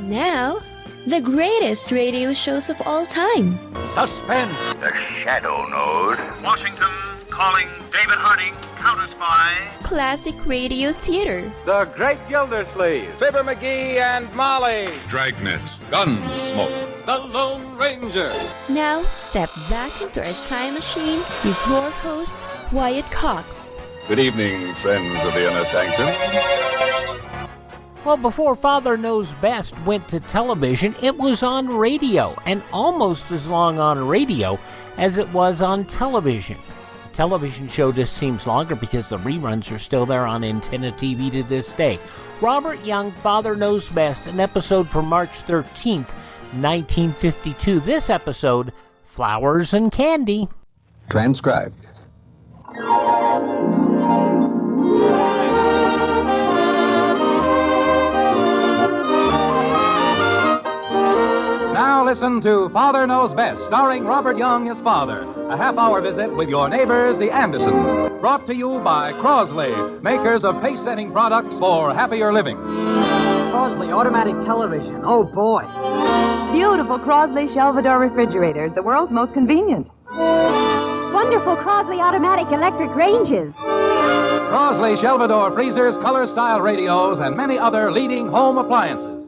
Now, the greatest radio shows of all time. Suspense. The Shadow Node. Washington calling David Harding, Counter Spy. Classic radio theater. The Great Gildersleeve. Fibber McGee and Molly. Dragnet. Gunsmoke. The Lone Ranger. Now, step back into a time machine with your host, Wyatt Cox. Good evening, friends of the Inner Sanctum. Well, before Father Knows Best went to television, it was on radio, and almost as long on radio as it was on television. The television show just seems longer because the reruns are still there on Antenna TV to this day. Robert Young, Father Knows Best, an episode from March 13th, 1952. This episode, Flowers and Candy. Transcribed. Now listen to Father Knows Best, starring Robert Young as father. A half-hour visit with your neighbors, the Andersons. Brought to you by Crosley, makers of pace-setting products for happier living. Crosley automatic television. Oh, boy. Beautiful Crosley Shelvador refrigerators, the world's most convenient. Wonderful Crosley automatic electric ranges. Crosley Shelvador freezers, color-style radios, and many other leading home appliances.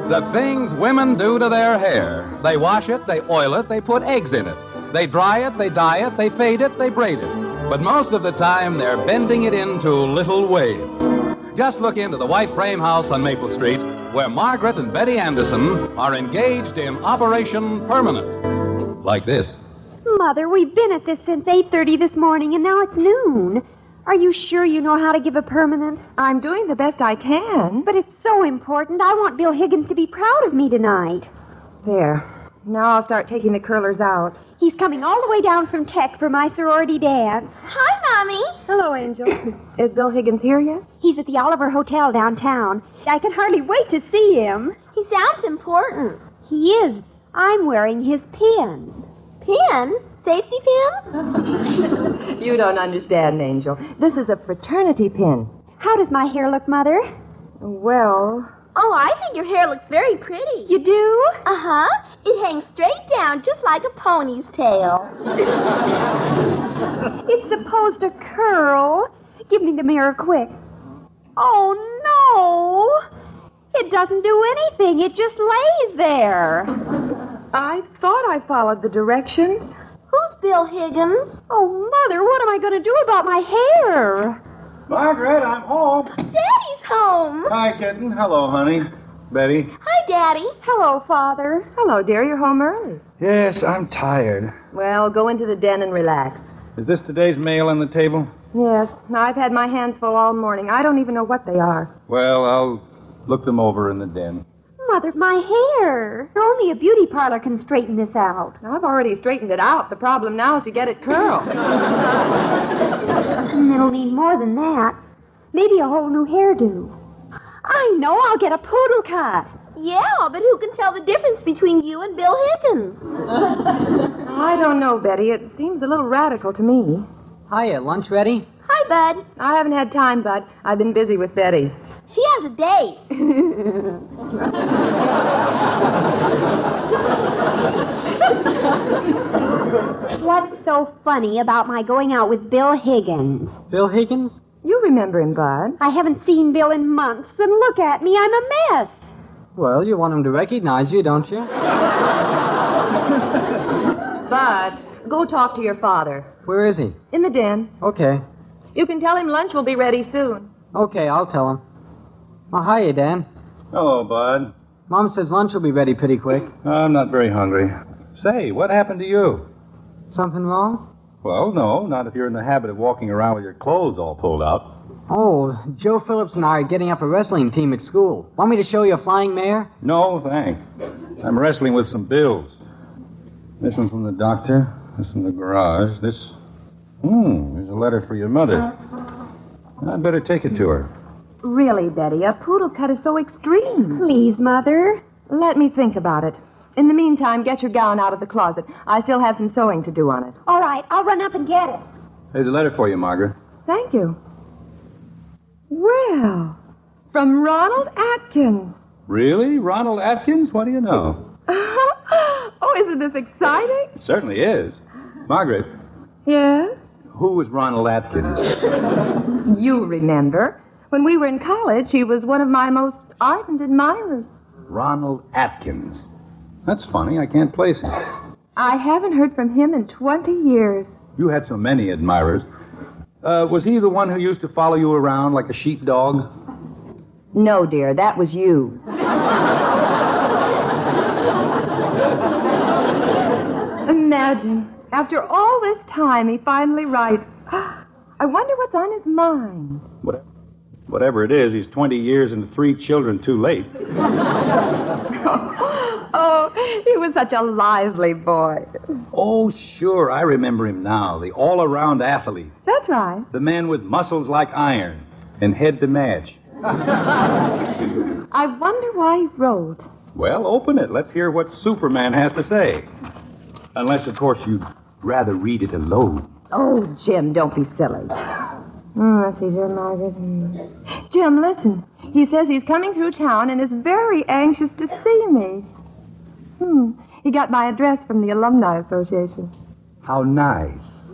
The things women do to their hair. They wash it, they oil it, they put eggs in it. They dry it, they dye it, they fade it, they braid it. But most of the time, they're bending it into little waves. Just look into the white frame house on Maple Street, where Margaret and Betty Anderson are engaged in Operation Permanent. Like this. Mother, we've been at this since 8:30 this morning, and now it's noon. Are you sure you know how to give a permanent? I'm doing the best I can. But it's so important. I want Bill Higgins to be proud of me tonight. There. Now I'll start taking the curlers out. He's coming all the way down from Tech for my sorority dance. Hi, Mommy. Hello, Angel. Is Bill Higgins here yet? He's at the Oliver Hotel downtown. I can hardly wait to see him. He sounds important. He is. I'm wearing his pin. Pin? Safety pin? You don't understand, Angel. This is a fraternity pin. How does my hair look, Mother? Well... Oh, I think your hair looks very pretty. You do? Uh-huh. It hangs straight down just like a pony's tail. It's supposed to curl. Give me the mirror quick. Oh, no! It doesn't do anything. It just lays there. I thought I followed the directions. Who's Bill Higgins? Oh, Mother, what am I going to do about my hair? Margaret, I'm home. Daddy's home. Hi, kitten. Hello, honey. Betty. Hi, Daddy. Hello, Father. Hello, dear. You're home early. Yes, I'm tired. Well, go into the den and relax. Is this today's mail on the table? Yes. I've had my hands full all morning. I don't even know what they are. Well, I'll look them over in the den. Mother, my hair. Only a beauty parlor can straighten this out. I've already straightened it out. The problem now is to get it curled. It'll need more than that. Maybe a whole new hairdo. I know. I'll get a poodle cut. Yeah, but who can tell the difference between you and Bill Higgins? I don't know, Betty. It seems a little radical to me. Hiya, lunch ready? Hi, Bud. I haven't had time, Bud. I've been busy with Betty. She has a date. What's so funny about my going out with Bill Higgins? Bill Higgins? You remember him, Bud. I haven't seen Bill in months, and look at me, I'm a mess. Well, you want him to recognize you, don't you? Bud, go talk to your father. Where is he? In the den. Okay. You can tell him lunch will be ready soon. Okay, I'll tell him. Oh, hiya, Dan. Hello, Bud. Mom says lunch will be ready pretty quick. I'm not very hungry. Say, what happened to you? Something wrong? Well, no, not if you're in the habit of walking around with your clothes all pulled out. Oh, Joe Phillips and I are getting up a wrestling team at school. Want me to show you a flying mare? No, thanks. I'm wrestling with some bills. This one from the doctor, this from the garage, this... Here's a letter for your mother. I'd better take it to her. Really, Betty, a poodle cut is so extreme. Please, Mother. Let me think about it. In the meantime, get your gown out of the closet. I still have some sewing to do on it. All right, I'll run up and get it. Here's a letter for you, Margaret. Thank you. Well, from Ronald Atkins. Really? Ronald Atkins? What do you know? Oh, isn't this exciting? It certainly is. Margaret, Yes? who was Ronald Atkins? You remember. When we were in college, he was one of my most ardent admirers. Ronald Atkins. That's funny. I can't place him. I haven't heard from him in 20 years. You had so many admirers. Was he the one who used to follow you around like a sheepdog? No, dear, that was you. Imagine, after all this time, he finally writes. I wonder what's on his mind. Whatever it is, he's 20 years and 3 children too late. Oh, he was such a lively boy. Oh, sure. I remember him now. The all-around athlete. That's right. The man with muscles like iron and head to match. I wonder why he wrote. Well, open it. Let's hear what Superman has to say. Unless, of course, you'd rather read it alone. Oh, Jim, don't be silly. Let's see, dear Margaret. Jim, listen. He says he's coming through town and is very anxious to see me. He got my address from the Alumni Association. How nice.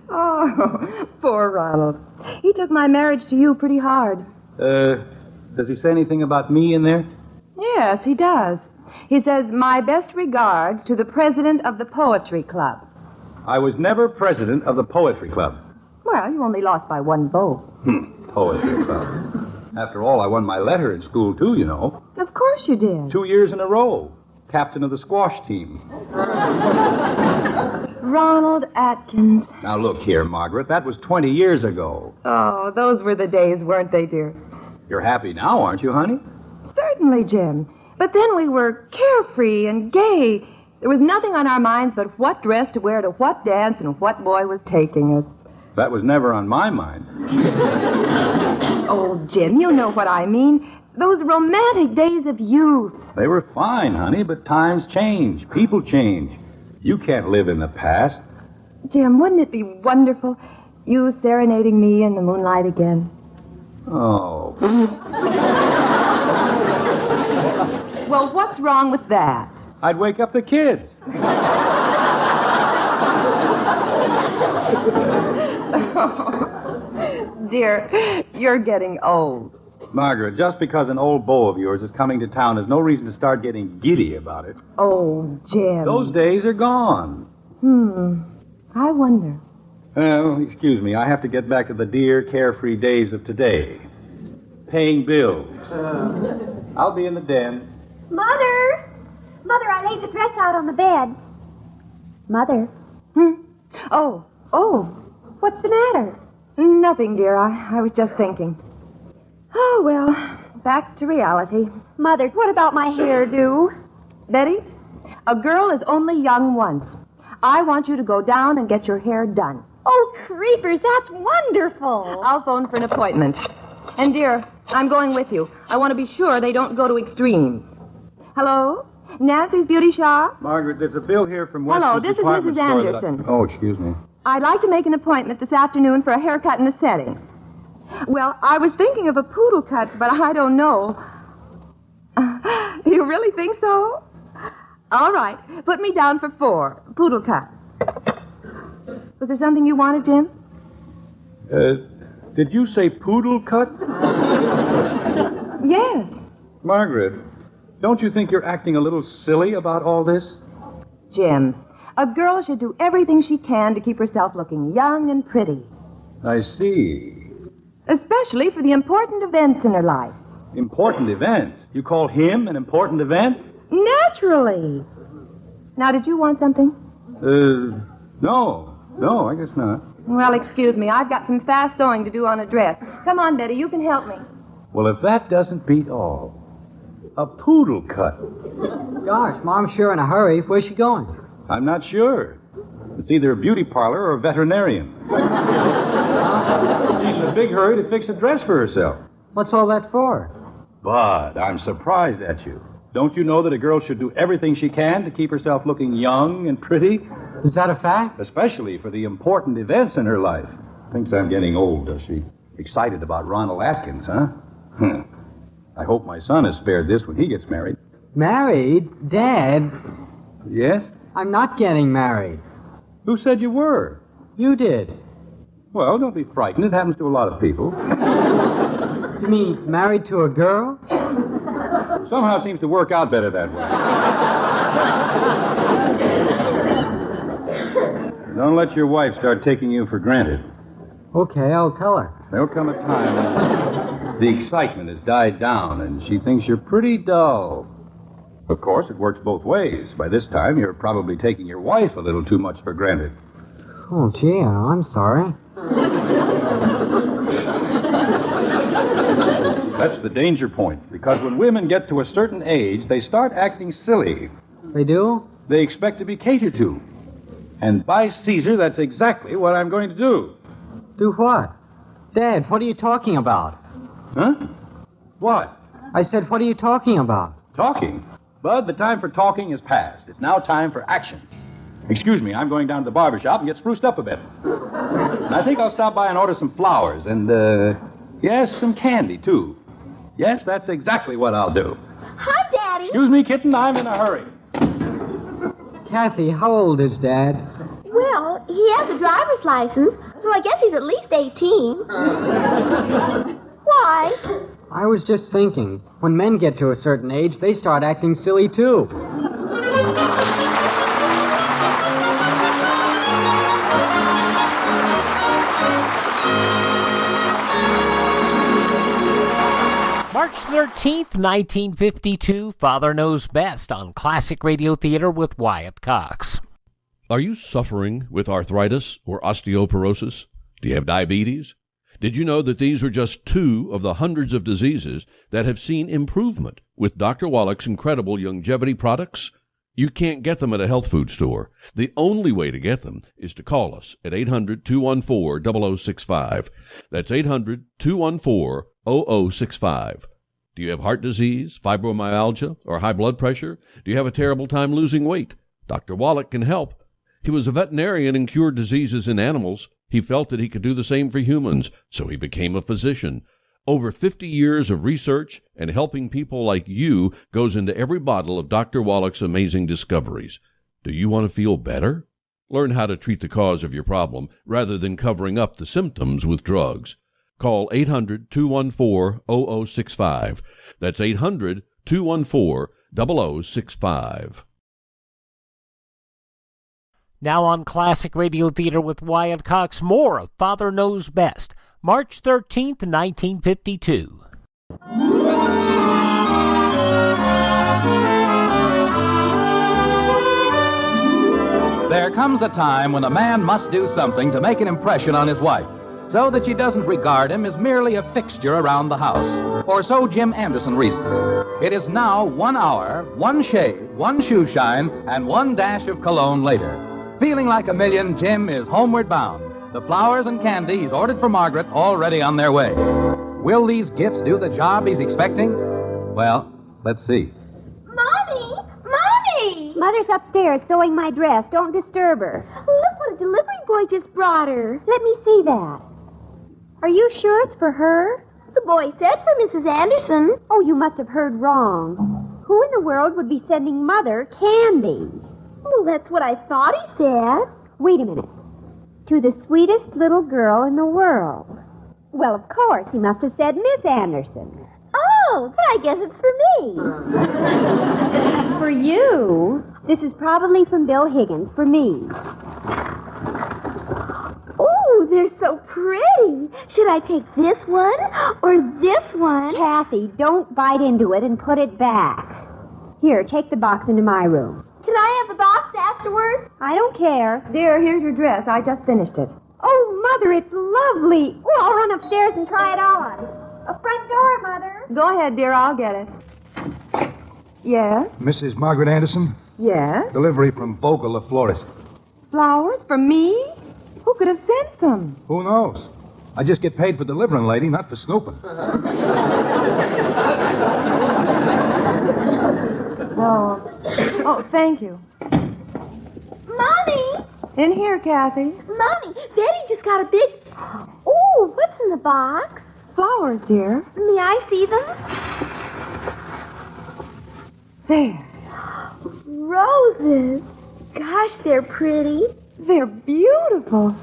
Oh, poor Ronald. He took my marriage to you pretty hard. Does he say anything about me in there? Yes, he does. He says, my best regards to the president of the Poetry Club. I was never president of the Poetry Club. Well, you only lost by 1 vote. Poetry Club. After all, I won my letter in school, too, you know. Of course you did. 2 years in a row. Captain of the squash team. Ronald Atkins. Now, look here, Margaret. That was 20 years ago. Oh, those were the days, weren't they, dear? You're happy now, aren't you, honey? Certainly, Jim. But then we were carefree and gay. There was nothing on our minds but what dress to wear to what dance and what boy was taking us. That was never on my mind. Oh, Jim, you know what I mean. Those romantic days of youth. They were fine, honey, but times change. People change. You can't live in the past. Jim, wouldn't it be wonderful, you serenading me in the moonlight again? Oh. Well, what's wrong with that? I'd wake up the kids. Dear, you're getting old. Margaret, just because an old beau of yours is coming to town is no reason to start getting giddy about it. Oh, Jim. Those days are gone. I wonder. Well, excuse me. I have to get back to the dear, carefree days of today. Paying bills. I'll be in the den. Mother! Mother, I laid the dress out on the bed. Mother. Oh. What's the matter? Nothing, dear. I was just thinking. Oh, well, back to reality. Mother, what about my hairdo? Betty, a girl is only young once. I want you to go down and get your hair done. Oh, creepers, that's wonderful. I'll phone for an appointment. And, dear, I'm going with you. I want to be sure they don't go to extremes. Hello? Nancy's Beauty Shop? Margaret, there's a bill here from Weston's Hello, this is department Mrs. store Anderson. Oh, excuse me. I'd like to make an appointment this afternoon for a haircut and a setting. Well, I was thinking of a poodle cut, but I don't know. You really think so? All right. Put me down for 4. Poodle cut. Was there something you wanted, Jim? Did you say poodle cut? Yes. Margaret, don't you think you're acting a little silly about all this? Jim, a girl should do everything she can to keep herself looking young and pretty. I see. Especially for the important events in her life. Important events? You call him an important event? Naturally. Now, did you want something? No, I guess not. Well, excuse me. I've got some fast sewing to do on a dress. Come on, Betty. You can help me. Well, if that doesn't beat all, a poodle cut. Gosh, Mom's sure in a hurry. Where's she going? I'm not sure. It's either a beauty parlor or a veterinarian. She's in a big hurry to fix a dress for herself. What's all that for? Bud, I'm surprised at you. Don't you know that a girl should do everything she can to keep herself looking young and pretty? Is that a fact? Especially for the important events in her life. Thinks I'm getting old, does she? Excited about Ronald Atkins, huh? I hope my son is spared this when he gets married. Married? Dad? Yes? I'm not getting married. Who said you were? You did. Well, don't be frightened. It happens to a lot of people. You mean married to a girl? Somehow it seems to work out better that way. Don't let your wife start taking you for granted. Okay, I'll tell her. There'll come a time when the excitement has died down and she thinks you're pretty dull. Of course, it works both ways. By this time, you're probably taking your wife a little too much for granted. Oh, gee, I'm sorry. That's the danger point, because when women get to a certain age, they start acting silly. They do? They expect to be catered to. And by Caesar, that's exactly what I'm going to do. Do what? Dad, what are you talking about? Huh? What? I said, what are you talking about? Talking? Bud, the time for talking is past. It's now time for action. Excuse me, I'm going down to the barber shop and get spruced up a bit. And I think I'll stop by and order some flowers and, yes, some candy, too. Yes, that's exactly what I'll do. Hi, Daddy. Excuse me, kitten, I'm in a hurry. Kathy, how old is Dad? Well, he has a driver's license, so I guess he's at least 18. Why? I was just thinking, when men get to a certain age, they start acting silly, too. March 13th, 1952, Father Knows Best on Classic Radio Theater with Wyatt Cox. Are you suffering with arthritis or osteoporosis? Do you have diabetes? Did you know that these are just two of the hundreds of diseases that have seen improvement with Dr. Wallach's incredible longevity products? You can't get them at a health food store. The only way to get them is to call us at 800-214-0065. That's 800-214-0065. Do you have heart disease, fibromyalgia, or high blood pressure? Do you have a terrible time losing weight? Dr. Wallach can help. He was a veterinarian and cured diseases in animals. He felt that he could do the same for humans, so he became a physician. Over 50 years of research and helping people like you goes into every bottle of Dr. Wallach's amazing discoveries. Do you want to feel better? Learn how to treat the cause of your problem rather than covering up the symptoms with drugs. Call 800-214-0065. That's 800-214-0065. Now on Classic Radio Theater with Wyatt Cox, more of Father Knows Best, March 13th, 1952. There comes a time when a man must do something to make an impression on his wife, so that she doesn't regard him as merely a fixture around the house. Or so Jim Anderson reasons. It is now 1 hour, 1 shave, 1 shoe shine, and 1 dash of cologne later. Feeling like a million, Jim is homeward bound. The flowers and candy he's ordered for Margaret already on their way. Will these gifts do the job he's expecting? Well, let's see. Mommy! Mommy! Mother's upstairs sewing my dress. Don't disturb her. Look what a delivery boy just brought her. Let me see that. Are you sure it's for her? The boy said for Mrs. Anderson. Oh, you must have heard wrong. Who in the world would be sending Mother candy? Well, that's what I thought he said. Wait a minute. To the sweetest little girl in the world. Well, of course, he must have said Miss Anderson. Oh, then I guess it's for me. For you? This is probably from Bill Higgins, for me. Oh, they're so pretty. Should I take this one or this one? Kathy, don't bite into it and put it back. Here, take the box into my room. Can I have the box afterwards? I don't care. Dear, here's your dress. I just finished it. Oh, Mother, it's lovely. Oh, I'll run upstairs and try it on. A front door, Mother. Go ahead, dear. I'll get it. Yes? Mrs. Margaret Anderson? Yes? Delivery from Bogle, the florist. Flowers for me? Who could have sent them? Who knows? I just get paid for delivering, lady, not for snooping. Oh, thank you. Mommy! In here, Kathy. Mommy, Betty just got a big... Oh, what's in the box? Flowers, dear. May I see them? There. Roses. Gosh, they're pretty. They're beautiful.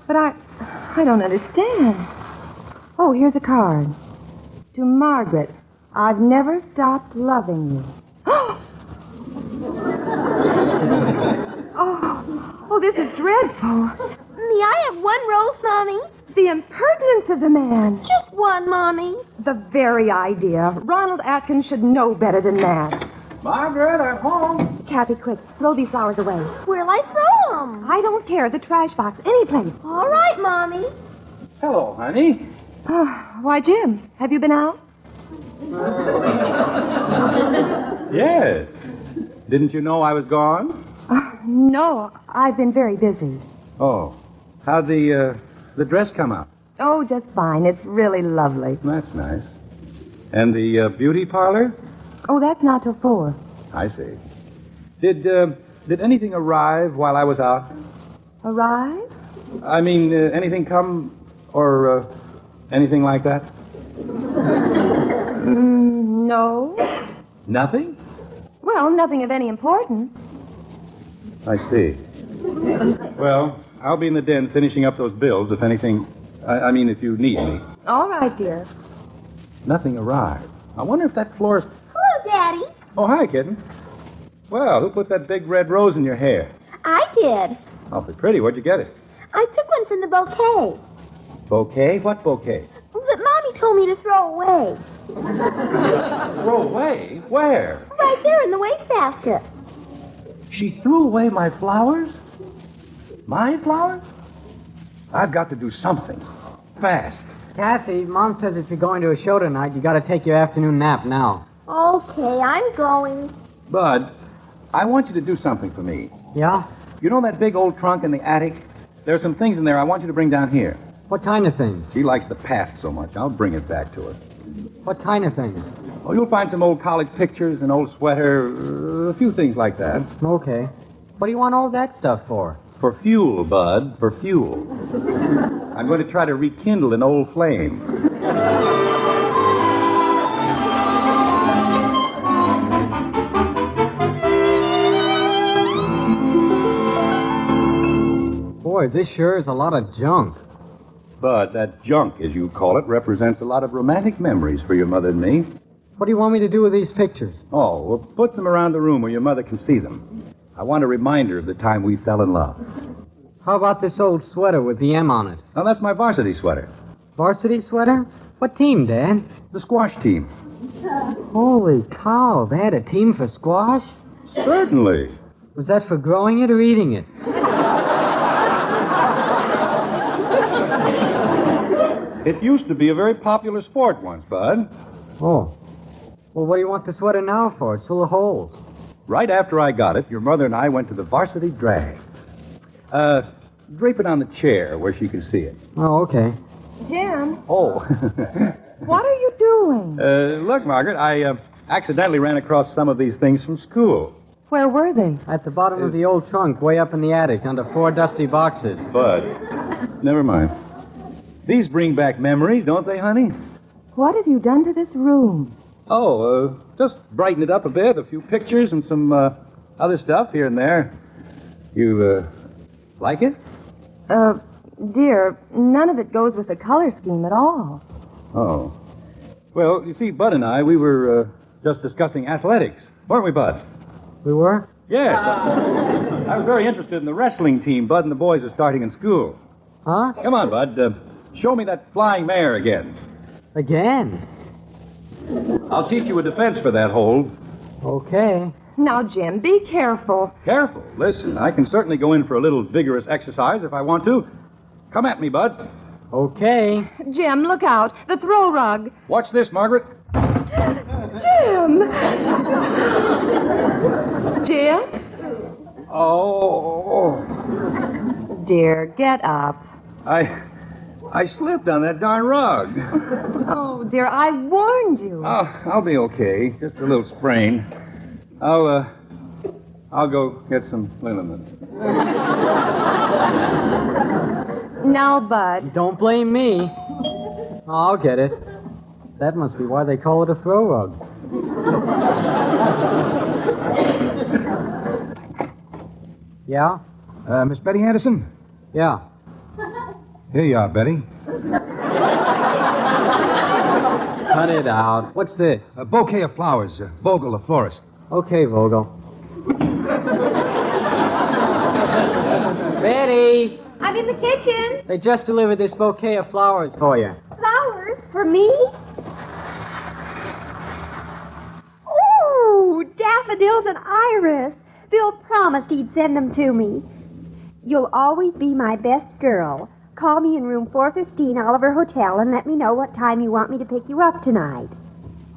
But I don't understand. Oh, here's a card. To Margaret, I've never stopped loving you. Oh, this is dreadful. May I have one rose, Mommy? The impertinence of the man. Just one, Mommy. The very idea. Ronald Atkins should know better than that. Margaret, I'm home. Kathy, quick, throw these flowers away. Where'll I throw them? I don't care. The trash box, any place. All right, Mommy. Hello, honey. Why, Jim, have you been out? Yes. Didn't you know I was gone? No, I've been very busy. Oh. How'd the dress come out? Oh, just fine. It's really lovely. That's nice. And the beauty parlor? Oh, that's not till 4. I see. Did anything arrive while I was out? Arrive? I mean, anything come or anything like that? No. Nothing? Well, nothing of any importance. I see. Well, I'll be in the den finishing up those bills if anything... I mean, if you need me. All right, dear. Nothing arrived. I wonder if that florist... Hello, Daddy. Oh, hi, kitten. Well, who put that big red rose in your hair? I did. Awfully pretty. Where'd you get it? I took one from the bouquet Bouquet? What bouquet? that Mommy told me to throw away. Throw away? Where? Right there in the wastebasket. She threw away my flowers? My flowers? I've got to do something. Fast. Kathy, Mom says if you're going to a show tonight, you got to take your afternoon nap now. Okay, I'm going. Bud, I want you to do something for me. Yeah? You know that big old trunk in the attic? There's some things in there I want you to bring down here. What kind of things? She likes the past so much. I'll bring it back to her. What kind of things? Oh, you'll find some old college pictures, an old sweater, a few things like that. Okay. What do you want all that stuff for? For fuel, Bud, for fuel. I'm going to try to rekindle an old flame. Boy, this sure is a lot of junk. But that junk, as you call it, represents a lot of romantic memories for your mother and me. What do you want me to do with these pictures? Oh, well, put them around the room where your mother can see them. I want a reminder of the time we fell in love. How about this old sweater with the M on it? Now, that's my varsity sweater. Varsity sweater? What team, Dad? The squash team. Holy cow, they had a team for squash? Certainly. Was that for growing it or eating it? It used to be a very popular sport once, Bud. Oh. Well, what do you want the sweater now for? It's full of holes. Right after I got it, your mother and I went to the varsity drag. Drape it on the chair where she can see it. Oh, okay. Jim, Oh. what are you doing? Look, Margaret, I accidentally ran across some of these things from school. Where were they? At the bottom of the old trunk, way up in the attic, under 4 dusty boxes. Bud, never mind. These bring back memories, don't they, honey? What have you done to this room? Oh, just brighten it up a bit. A few pictures and some other stuff here and there. You, like it? Dear, none of it goes with the color scheme at all. Oh. Well, you see, Bud and I, we were just discussing athletics. Weren't we, Bud? We were? Yes. I was very interested in the wrestling team Bud and the boys are starting in school. Huh? Come on, Bud. Show me that flying mare again. Again? I'll teach you a defense for that hold. Okay. Now, Jim, be careful. Careful. Listen, I can certainly go in for a little vigorous exercise if I want to. Come at me, Bud. Okay. Jim, look out. The throw rug. Watch this, Margaret. Jim! Jim? Oh. Dear, get up. I slipped on that darn rug. Oh, dear, I warned you. Oh, I'll be okay. Just a little sprain. I'll go get some liniment. Now, Bud. Don't blame me. Oh, I'll get it. That must be why they call it a throw rug. Yeah? Miss Betty Anderson? Yeah. Here you are, Betty. Cut it out. What's this? A bouquet of flowers. Vogel, the florist. Okay, Vogel. Betty! I'm in the kitchen. They just delivered this bouquet of flowers for you. Flowers? For me? Ooh, daffodils and iris. Bill promised he'd send them to me. You'll always be my best girl. Call me in room 415, Oliver Hotel, and let me know what time you want me to pick you up tonight.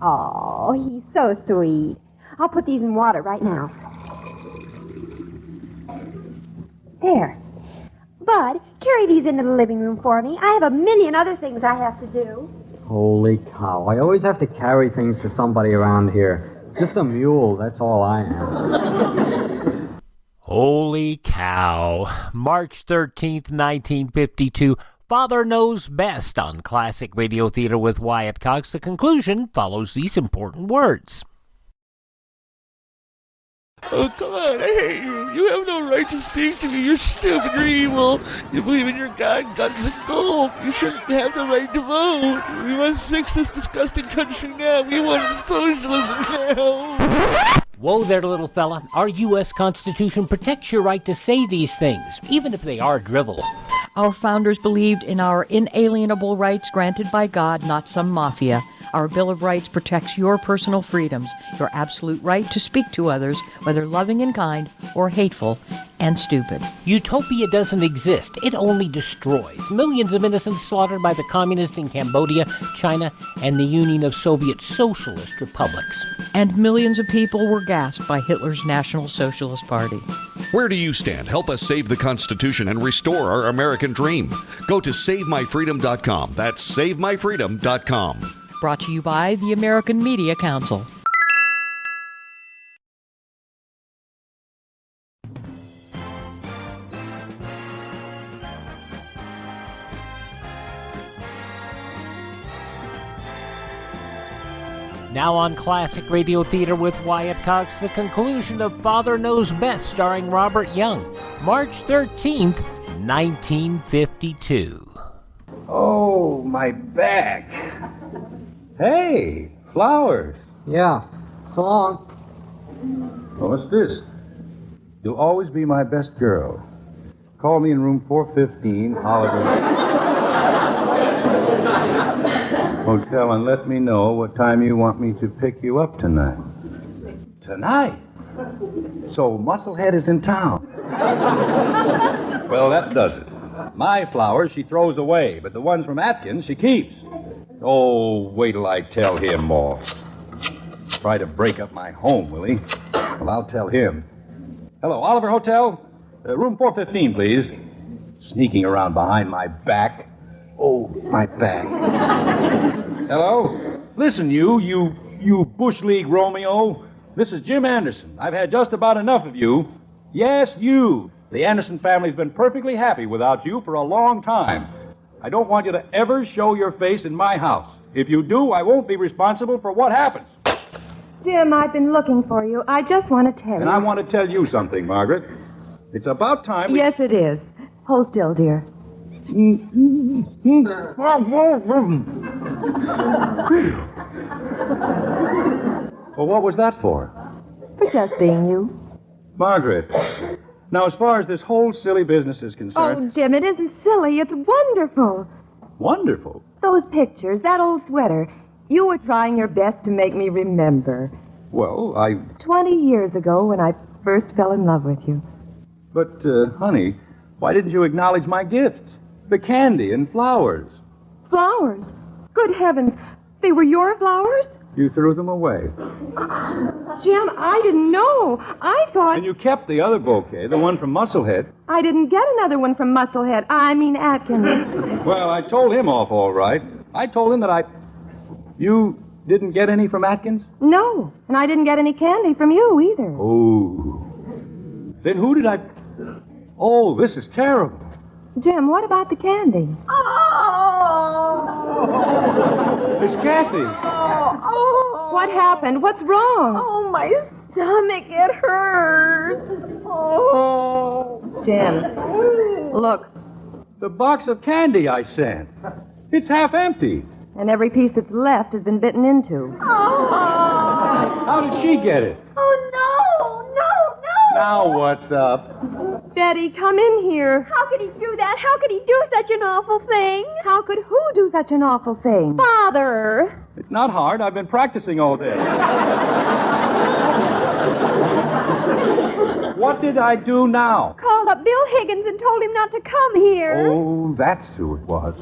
Oh, he's so sweet. I'll put these in water right now. There. Bud, carry these into the living room for me. I have a million other things I have to do. Holy cow. I always have to carry things to somebody around here. Just a mule, that's all I am. Holy cow. March 13th, 1952. Father Knows Best on Classic Radio Theater with Wyatt Cox. The conclusion follows these important words. Oh, come on, I hate you. You have no right to speak to me. You're stupid, you're evil. You believe in your God, God's a gold. You shouldn't have the right to vote. We must fix this disgusting country now. We want socialism now. Whoa there, little fella. Our U.S. Constitution protects your right to say these things, even if they are drivel. Our founders believed in our inalienable rights granted by God, not some mafia. Our Bill of Rights protects your personal freedoms, your absolute right to speak to others, whether loving and kind or hateful and stupid. Utopia doesn't exist. It only destroys. Millions of innocents slaughtered by the communists in Cambodia, China, and the Union of Soviet Socialist Republics. And millions of people were gassed by Hitler's National Socialist Party. Where do you stand? Help us save the Constitution and restore our American dream. Go to SaveMyFreedom.com. That's SaveMyFreedom.com. Brought to you by the American Media Council. Now on Classic Radio Theater with Wyatt Cox, the conclusion of Father Knows Best, starring Robert Young, March 13th, 1952. Oh, my back. Hey, flowers. Yeah. So long. What's this? You'll always be my best girl. Call me in room 415, Oliver Hotel, and let me know what time you want me to pick you up tonight. Tonight? So Musclehead is in town. Well, that does it. My flowers she throws away, but the ones from Atkins she keeps. Oh, wait till I tell him off. Try to break up my home, will he? Well, I'll tell him. Hello, Oliver Hotel? Room 415, please. Sneaking around behind my back. Oh, my back. Hello? Listen, you Bush League Romeo. This is Jim Anderson. I've had just about enough of you. Yes, you. The Anderson family's been perfectly happy without you for a long time. I don't want you to ever show your face in my house. If you do, I won't be responsible for what happens. Jim, I've been looking for you. I just want to tell you. And I want to tell you something, Margaret. It's about time Yes, it is. Hold still, dear. Well, what was that for? For just being you. Margaret, now as far as this whole silly business is concerned... Oh, Jim, it isn't silly. It's wonderful. Wonderful? Those pictures, that old sweater. You were trying your best to make me remember. Well, 20 years ago when I first fell in love with you. But, honey, why didn't you acknowledge my gifts? The candy and flowers. Flowers? Good heavens. They were your flowers? You threw them away. Jim, I didn't know. I thought... And you kept the other bouquet, the one from Musclehead. I didn't get another one from Musclehead. I mean Atkins. Well, I told him off all right. I told him that You Didn't get any from Atkins? No, and I didn't get any candy from you either. Oh. Then who did I... Oh, this is terrible. Jim, what about the candy? It's Kathy. What happened? What's wrong? Oh, my stomach, it hurts. Oh. Jim, look. The box of candy I sent. It's half empty. And every piece that's left has been bitten into. Oh. How did she get it? Oh, no. Now what's up? Betty, come in here. How could he do that? How could he do such an awful thing? How could who do such an awful thing? Father. It's not hard. I've been practicing all day. What did I do now? Called up Bill Higgins and told him not to come here. Oh, that's who it was.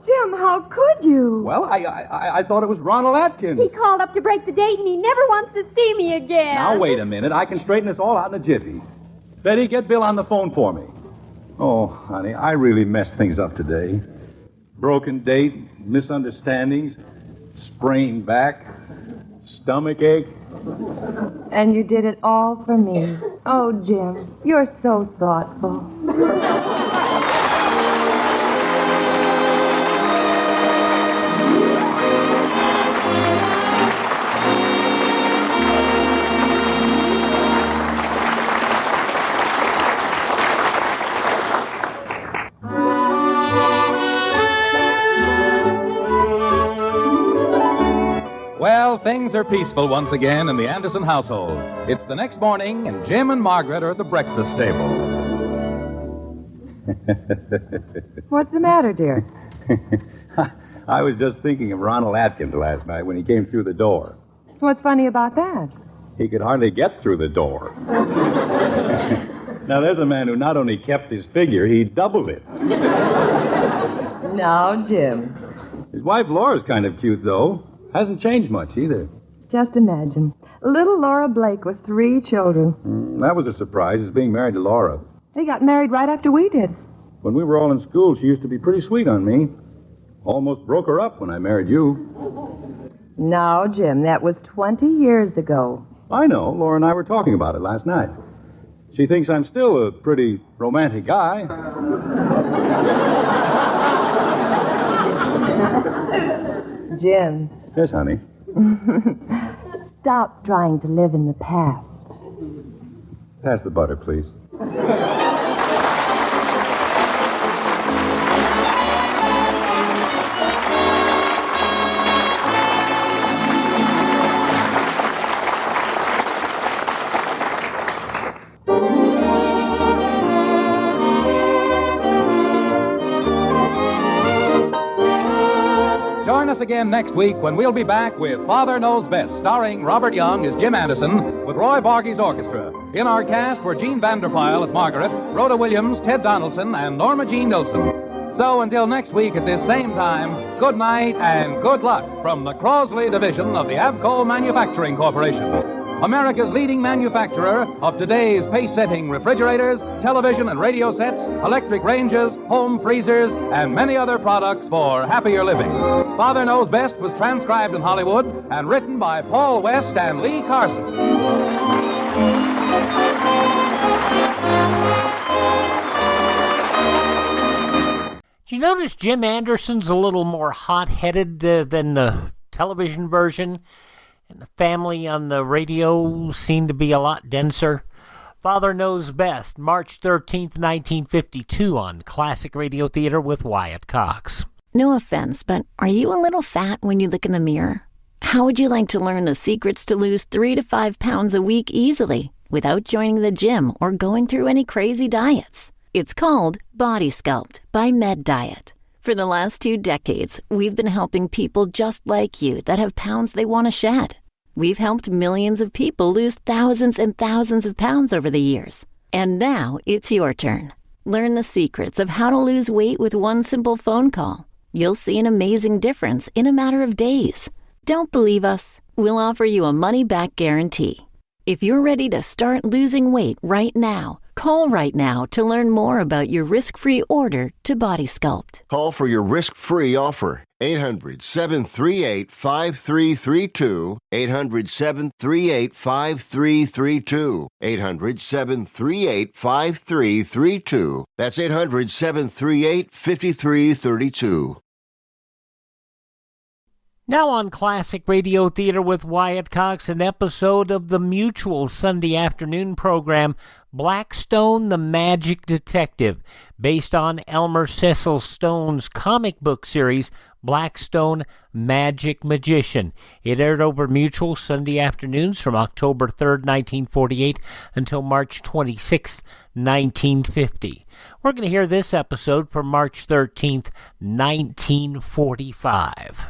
Jim, how could you? Well, I thought it was Ronald Atkins. He called up to break the date, and he never wants to see me again. Now, wait a minute. I can straighten this all out in a jiffy. Betty, get Bill on the phone for me. Oh, honey, I really messed things up today. Broken date, misunderstandings, sprained back, stomach ache. And you did it all for me. Oh, Jim, you're so thoughtful. Well, things are peaceful once again in the Anderson household. It's the next morning, and Jim and Margaret are at the breakfast table. What's the matter, dear? I was just thinking of Ronald Atkins last night when he came through the door. What's funny about that? He could hardly get through the door. Now, there's a man who not only kept his figure, he doubled it. Now, Jim. His wife Laura's kind of cute, though. Hasn't changed much, either. Just imagine. Little Laura Blake with 3 children. That was a surprise, his being married to Laura. They got married right after we did. When we were all in school, she used to be pretty sweet on me. Almost broke her up when I married you. Now, Jim, that was 20 years ago. I know. Laura and I were talking about it last night. She thinks I'm still a pretty romantic guy. Jim. Yes, honey. Stop trying to live in the past. Pass the butter, please. Join us again next week when we'll be back with Father Knows Best, starring Robert Young as Jim Anderson with Roy Borges Orchestra. In our cast were Jean Vanderpyle as Margaret, Rhoda Williams, Ted Donaldson, and Norma Jean Nilsson. So until next week at this same time, good night and good luck from the Crosley Division of the Avco Manufacturing Corporation, America's leading manufacturer of today's pace-setting refrigerators, television and radio sets, electric ranges, home freezers, and many other products for happier living. Father Knows Best was transcribed in Hollywood and written by Paul West and Lee Carson. Do you notice Jim Anderson's a little more hot-headed than the television version? And the family on the radio seemed to be a lot denser. Father Knows Best, March 13th, 1952 on Classic Radio Theater with Wyatt Cox. No offense, but are you a little fat when you look in the mirror? How would you like to learn the secrets to lose 3 to 5 pounds a week easily without joining the gym or going through any crazy diets? It's called Body Sculpt by Med Diet. For the last 2 decades, we've been helping people just like you that have pounds they want to shed. We've helped millions of people lose thousands and thousands of pounds over the years. And now it's your turn. Learn the secrets of how to lose weight with one simple phone call. You'll see an amazing difference in a matter of days. Don't believe us? We'll offer you a money-back guarantee. If you're ready to start losing weight right now, Call right now to learn more about your risk-free order to Body Sculpt. Call for your risk-free offer. 800-738-5332. 800-738-5332. 800-738-5332. That's 800-738-5332. Now on Classic Radio Theater with Wyatt Cox, an episode of the Mutual Sunday afternoon program, Blackstone the Magic Detective, based on Elmer Cecil Stone's comic book series, Blackstone Magic Magician. It aired over Mutual Sunday afternoons from October 3rd, 1948 until March 26th, 1950. We're going to hear this episode from March 13th, 1945.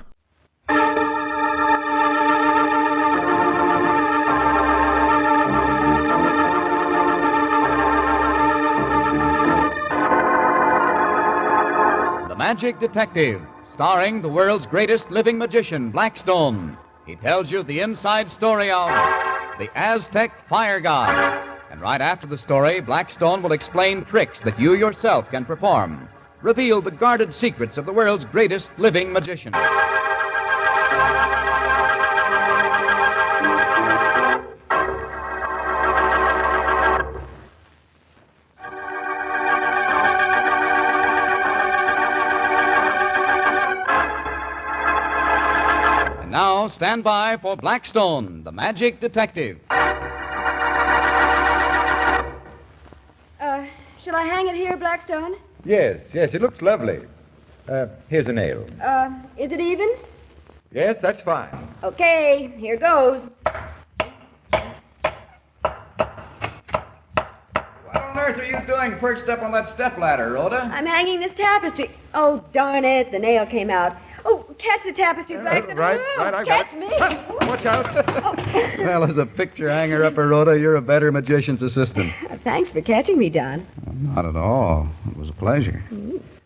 The Magic Detective, starring the world's greatest living magician, Blackstone. He tells you the inside story of the Aztec Fire God. And right after the story, Blackstone will explain tricks that you yourself can perform. Reveal the guarded secrets of the world's greatest living magician. And now, stand by for Blackstone, the Magic Detective. Shall I hang it here, Blackstone? Yes, it looks lovely. Here's a nail. Is it even? Yes, that's fine. Okay, here goes. What on earth are you doing perched up on that stepladder, Rhoda? I'm hanging this tapestry. Oh, darn it, the nail came out. Oh, catch the tapestry, Blackstone. Right, Oh, I got catch it. me. Watch out. Well, as a picture hanger upper, Rhoda, you're a better magician's assistant. Thanks for catching me, Don. Not at all. It was a pleasure.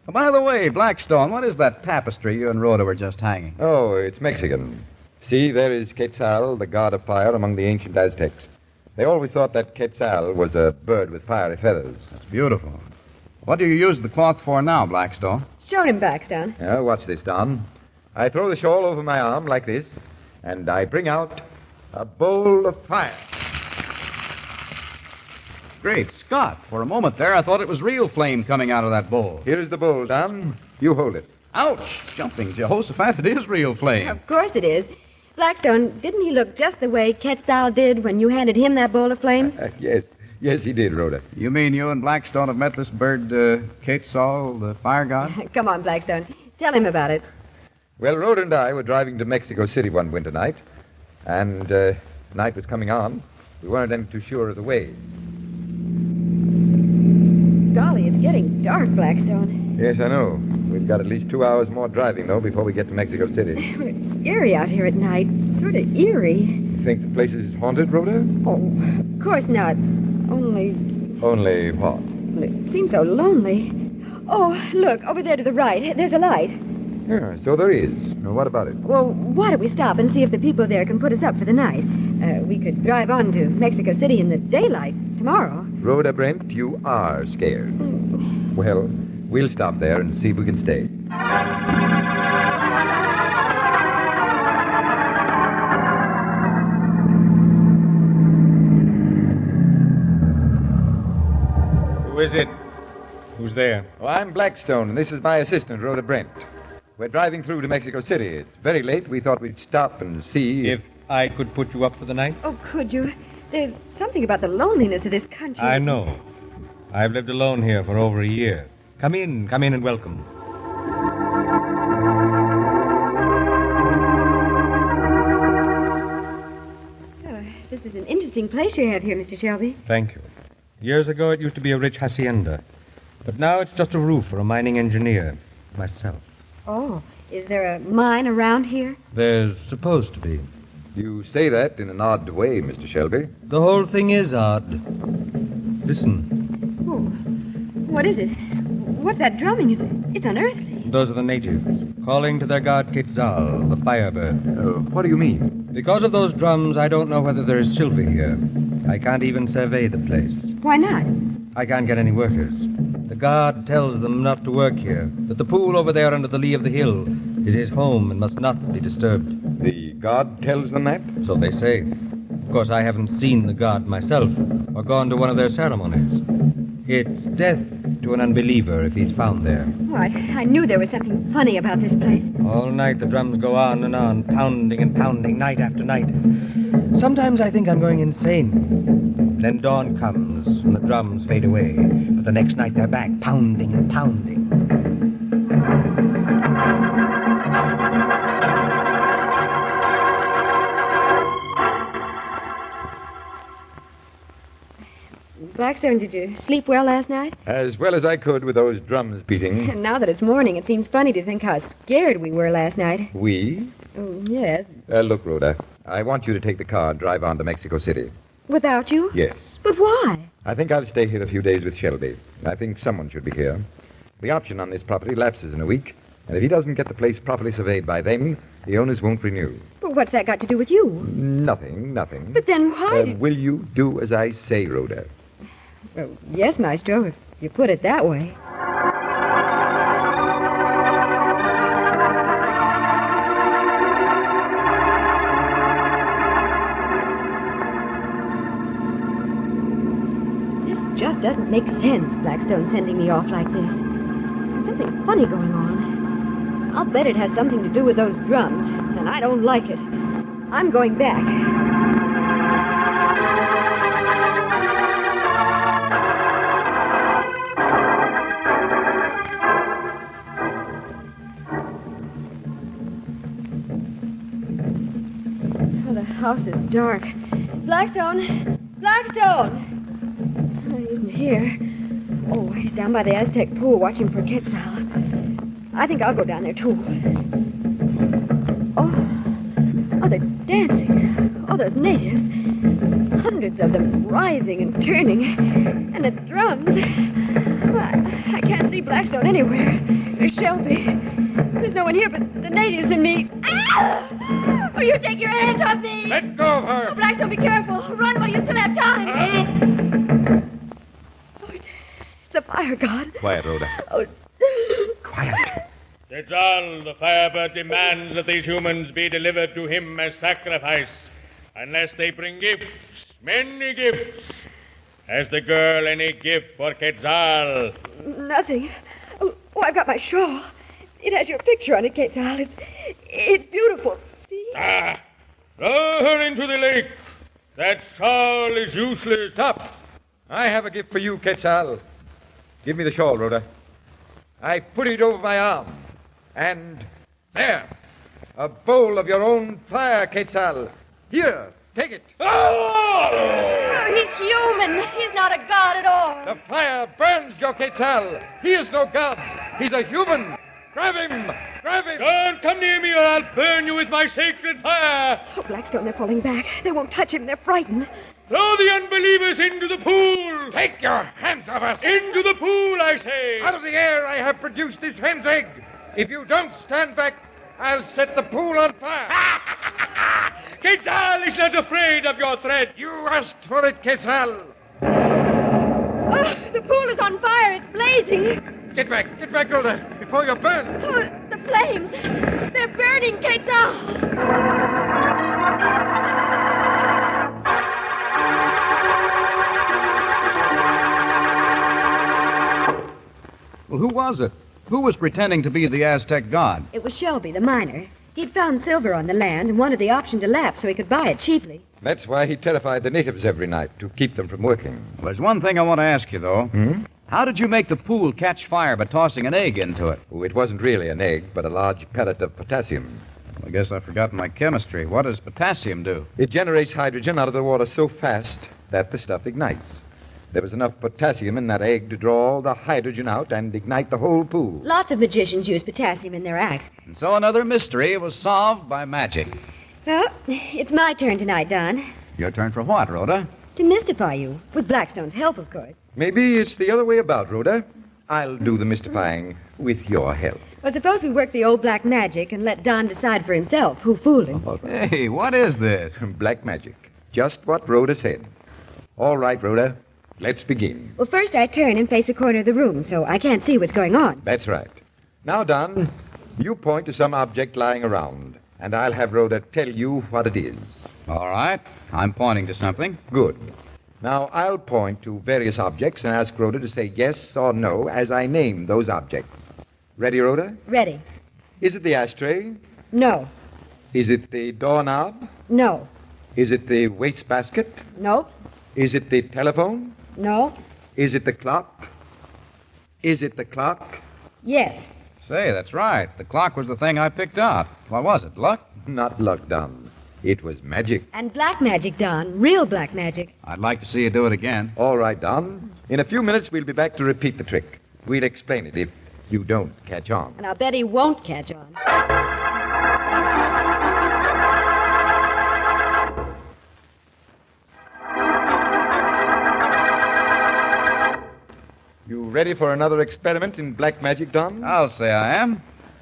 Oh, by the way, Blackstone, what is that tapestry you and Rhoda were just hanging? Oh, it's Mexican. See, there is Quetzal, the god of fire among the ancient Aztecs. They always thought that Quetzal was a bird with fiery feathers. That's beautiful. What do you use the cloth for now, Blackstone? Show him, Blackstone. Now, watch this, Don. I throw the shawl over my arm like this, and I bring out a bowl of fire. Great Scott. For a moment there, I thought it was real flame coming out of that bowl. Here is the bowl, Don. You hold it. Ouch! Jumping Jehoshaphat, it is real flame. Of course it is. Blackstone, didn't he look just the way Quetzal did when you handed him that bowl of flames? Yes, he did, Rhoda. You mean you and Blackstone have met this bird, Quetzal, the fire god? Come on, Blackstone. Tell him about it. Well, Rhoda and I were driving to Mexico City one winter night, and night was coming on. We weren't any too sure of the way. Golly, it's getting dark, Blackstone. Yes, I know. We've got at least 2 hours more driving, though, before we get to Mexico City. It's scary out here at night. Sort of eerie. You think the place is haunted, Rhoda? Oh, of course not. Only what? well, it seems so lonely. Oh, look, over there to the right. There's a light. Yeah, so there is. Now, what about it? Well, why don't we stop and see if the people there can put us up for the night? We could drive on to Mexico City in the daylight tomorrow. Rhoda Brent, you are scared. Well, we'll stop there and see if we can stay. Who is it? Who's there? Oh, I'm Blackstone, and this is my assistant, Rhoda Brent. We're driving through to Mexico City. It's very late. We thought we'd stop and see If I could put you up for the night? Oh, could you? There's something about the loneliness of this country. I know. I've lived alone here for over a year. Come in and welcome. Oh, this is an interesting place you have here, Mr. Shelby. Thank you. Years ago, it used to be a rich hacienda. But now it's just a roof for a mining engineer. Myself. Oh, is there a mine around here? There's supposed to be. You say that in an odd way, Mr. Shelby. The whole thing is odd. Listen. Oh, what is it? What's that drumming? It's unearthly. Those are the natives, calling to their god Quetzal, the firebird. What do you mean? Because of those drums, I don't know whether there is silver here. I can't even survey the place. Why not? I can't get any workers. The guard tells them not to work here, that the pool over there under the lee of the hill is his home and must not be disturbed. The god tells them that? So they say. Of course, I haven't seen the god myself or gone to one of their ceremonies. It's death to an unbeliever if he's found there. Oh, I knew there was something funny about this place. All night the drums go on and on, pounding and pounding, night after night. Sometimes I think I'm going insane. Then dawn comes and the drums fade away. But the next night they're back, pounding and pounding. Blackstone, did you sleep well last night? As well as I could with those drums beating. And now that it's morning, it seems funny to think how scared we were last night. We? Oh, yes. Look, Rhoda, I want you to take the car and drive on to Mexico City. Without you? Yes. But why? I think I'll stay here a few days with Shelby. I think someone should be here. The option on this property lapses in a week, and if he doesn't get the place properly surveyed by then, the owners won't renew. But what's that got to do with you? Nothing. But then why Will you do as I say, Rhoda? Well, yes, Maestro, if you put it that way. This just doesn't make sense, Blackstone sending me off like this. There's something funny going on. I'll bet it has something to do with those drums, and I don't like it. I'm going back. The house is dark. Blackstone! Blackstone! Oh, he isn't here. Oh, he's down by the Aztec pool watching for Quetzal. I think I'll go down there, too. Oh, they're dancing. Oh, those natives. Hundreds of them writhing and turning. And the drums. Well, I can't see Blackstone anywhere. There's Shelby. There's no one here but the natives and me. Ah! Oh, you take your hands off me! Let go of her! Oh, Blackstone, be careful. Run while you still have time. Oh, it's the fire god. Quiet, Rhoda. Oh. Quiet. Quetzal, the firebird, demands that these humans be delivered to him as sacrifice, unless they bring gifts, many gifts. Has the girl any gift for Quetzal? Nothing. Oh, I've got my shawl. It has your picture on it, Quetzal. It's beautiful. See? Ah! Throw her into the lake. That shawl is useless. Stop! I have a gift for you, Quetzal. Give me the shawl, Rhoda. I put it over my arm. And there, a bowl of your own fire, Quetzal. Here, take it. Oh, he's human. He's not a god at all. The fire burns your Quetzal. He is no god. He's a human. Grab him! Grab him! Don't come near me or I'll burn you with my sacred fire! Oh, Blackstone, they're falling back. They won't touch him. They're frightened. Throw the unbelievers into the pool! Take your hands off us! Into the pool, I say! Out of the air I have produced this hen's egg. If you don't stand back, I'll set the pool on fire. Quetzal is not afraid of your threat. You asked for it, Quetzal. Oh, the pool is on fire. It's blazing. Get back, Rhoda, before you're burned. Oh, the flames. They're burning, Quetzal. Well, who was it? Who was pretending to be the Aztec god? It was Shelby, the miner. He'd found silver on the land and wanted the option to lapse so he could buy it cheaply. That's why he terrified the natives every night, to keep them from working. Well, there's one thing I want to ask you, though. How did you make the pool catch fire by tossing an egg into it? Oh, it wasn't really an egg, but a large pellet of potassium. I guess I've forgotten my chemistry. What does potassium do? It generates hydrogen out of the water so fast that the stuff ignites. There was enough potassium in that egg to draw all the hydrogen out and ignite the whole pool. Lots of magicians use potassium in their acts. And so another mystery was solved by magic. Well, it's my turn tonight, Don. Your turn for what, Rhoda? To mystify you. With Blackstone's help, of course. Maybe it's the other way about, Rhoda. I'll do the mystifying with your help. Well, suppose we work the old black magic and let Don decide for himself who fooled him. Hey, what is this? Black magic. Just what Rhoda said. All right, Rhoda. Let's begin. Well, first I turn and face a corner of the room, so I can't see what's going on. That's right. Now, Don, you point to some object lying around, and I'll have Rhoda tell you what it is. All right. I'm pointing to something. Good. Now, I'll point to various objects and ask Rhoda to say yes or no as I name those objects. Ready, Rhoda? Ready. Is it the ashtray? No. Is it the doorknob? No. Is it the wastebasket? Nope. Is it the telephone? No. Is it the clock? Is it the clock? Yes. Say, that's right. The clock was the thing I picked out. What was it, luck? Not luck, Don. It was magic. And black magic, Don. Real black magic. I'd like to see you do it again. All right, Don. In a few minutes, we'll be back to repeat the trick. We'll explain it if you don't catch on. And I'll bet he won't catch on. You ready for another experiment in black magic, Don? I'll say I am.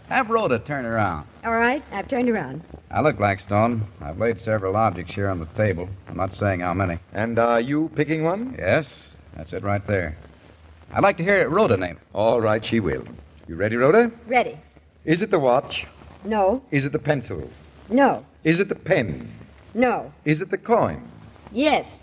Have Rhoda turn around. All right, I've turned around. Now, look, Blackstone, I've laid several objects here on the table. I'm not saying how many. And are you picking one? Yes, that's it right there. I'd like to hear Rhoda name it. All right, she will. You ready, Rhoda? Ready. Is it the watch? No. Is it the pencil? No. Is it the pen? No. Is it the coin? Yes.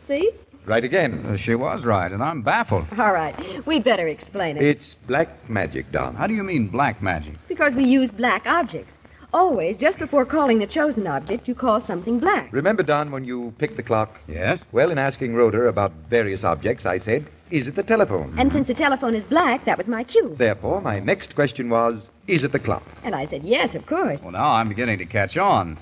See? Right again. She was right, and I'm baffled. All right, we better explain it. It's black magic, Don. How do you mean black magic? Because we use black objects. Always, just before calling the chosen object, you call something black. Remember, Don, when you picked the clock? Yes. Well, in asking Rhoda about various objects, I said, is it the telephone? And since the telephone is black, that was my cue. Therefore, my next question was, is it the clock? And I said, yes, of course. Well, now I'm beginning to catch on.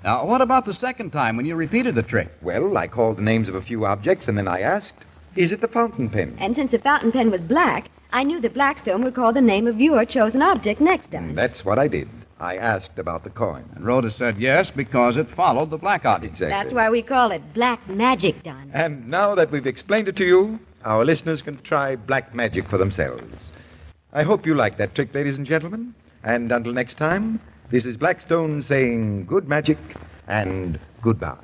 Now, what about the second time when you repeated the trick? Well, I called the names of a few objects, and then I asked, is it the fountain pen? And since the fountain pen was black, I knew that Blackstone would call the name of your chosen object next time. That's what I did. I asked about the coin. And Rhoda said yes because it followed the black object. Exactly. That's why we call it black magic, Don. And now that we've explained it to you, our listeners can try black magic for themselves. I hope you like that trick, ladies and gentlemen. And until next time, this is Blackstone saying good magic and goodbye.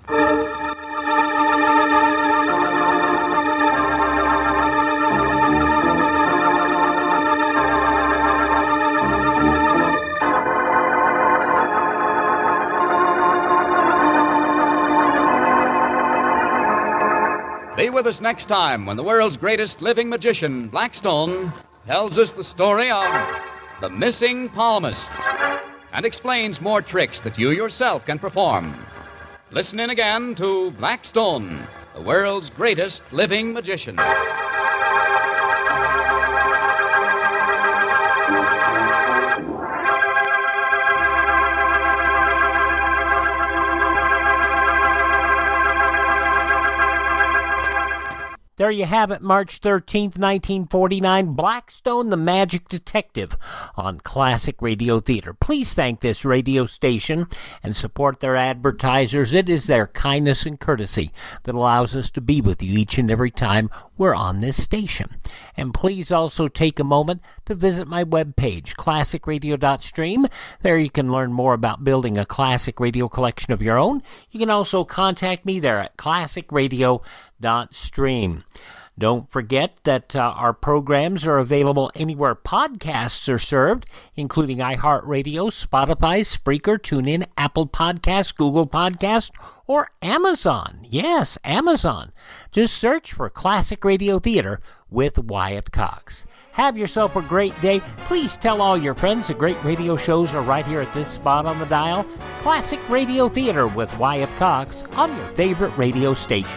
Be with us next time when the world's greatest living magician, Blackstone, tells us the story of the missing palmist and explains more tricks that you yourself can perform. Listen in again to Blackstone, the world's greatest living magician. There you have it, March 13th, 1949, Blackstone the Magic Detective on Classic Radio Theater. Please thank this radio station and support their advertisers. It is their kindness and courtesy that allows us to be with you each and every time we're on this station. And please also take a moment to visit my webpage, classicradio.stream. There you can learn more about building a classic radio collection of your own. You can also contact me there at classicradio.stream. Don't forget that our programs are available anywhere podcasts are served, including iHeartRadio, Spotify, Spreaker, TuneIn, Apple Podcasts, Google Podcasts, or Amazon. Yes, Amazon. Just search for Classic Radio Theater with Wyatt Cox. Have yourself a great day. Please tell all your friends the great radio shows are right here at this spot on the dial. Classic Radio Theater with Wyatt Cox on your favorite radio station.